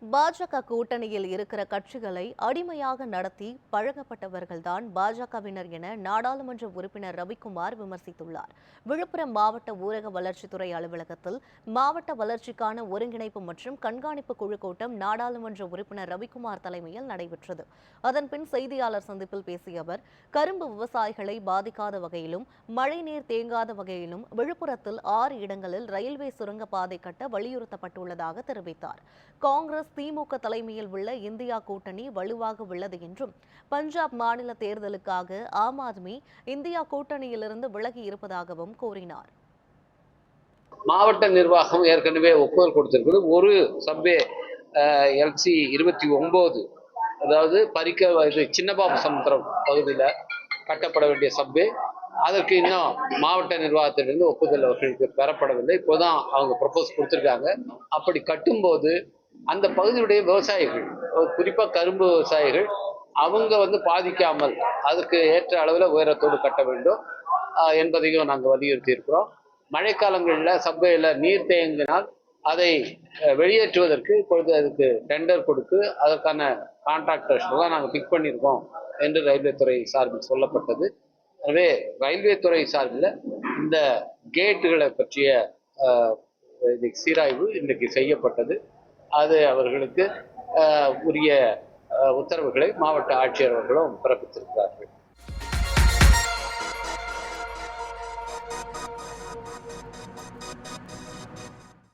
பாஜக கூட்டணியில் இருக்கிற கட்சிகளை அடிமையாக நடத்தி பழகப்பட்டவர்கள்தான் பாஜகவினர் என நாடாளுமன்ற உறுப்பினர் ரவிக்குமார் விமர்சித்துள்ளார். விழுப்புரம் மாவட்ட ஊரக வளர்ச்சித்துறை அலுவலகத்தில் மாவட்ட வளர்ச்சிக்கான ஒருங்கிணைப்பு மற்றும் கண்காணிப்பு குழு கூட்டம் நாடாளுமன்ற உறுப்பினர் ரவிக்குமார் தலைமையில் நடைபெற்றது. அதன்பின் செய்தியாளர் சந்திப்பில் பேசிய அவர், கரும்பு விவசாயிகளை பாதிக்காத வகையிலும் மழைநீர் தேங்காத வகையிலும் விழுப்புரத்தில் 6 இடங்களில் ரயில்வே சுரங்கப்பாதை கட்ட வலியுறுத்தப்பட்டுள்ளதாக தெரிவித்தார். காங்கிரஸ் திமுக தலைமையில் உள்ள இந்தியா கூட்டணி வலுவாக உள்ளது என்றும், பஞ்சாப் மாநில தேர்தலுக்காக ஆம் ஆத்மி இந்தியா கூட்டணியிலிருந்து விலகி இருப்பதாகவும் கூறினார். மாவட்ட நிர்வாகம் ஏற்கனவே ஒப்புதல் கொடுத்திருக்கிறது. ஒரு சப்வே LC 29, அதாவது சின்னபாபு சமுத்திரம் பகுதியில் கட்டப்பட வேண்டிய சப்வே, அதற்கு இன்னும் மாவட்ட நிர்வாகத்திலிருந்து ஒப்புதல் அவர்களுக்கு பெறப்படவில்லை. இப்போதான் அவங்க ப்ரப்போஸ் கொடுத்துருக்காங்க. அப்படி கட்டும்போது அந்த பகுதியுடைய விவசாயிகள், குறிப்பாக கரும்பு விவசாயிகள், அவங்க பாதிக்காமல் அதுக்கு ஏற்ற அளவில் உயரத்தோடு கட்ட வேண்டும் என்பதையும் நாங்கள் வலியுறுத்தி இருக்கிறோம். மழைக்காலங்களில் சப்வேல நீர் தேங்கினால் அதை வெளியேற்றுவதற்கு இப்பொழுது அதுக்கு டெண்டர் கொடுத்து அதற்கான கான்ட்ராக்டர்ஸ்லாம் நாங்கள் பிக் பண்ணியிருக்கோம் என்று ரயில்வே துறை சார்பில் சொல்லப்பட்டது. எனவே ரயில்வே துறை சார்பில் இந்த கேட்டுகளை பற்றிய சீராய்வு இன்றைக்கு செய்யப்பட்டது. அது அவர்களுக்கு உரிய உத்தரவுகளை மாவட்ட ஆட்சியர் அவர்களும் பிறப்பித்திருக்கிறார்கள்.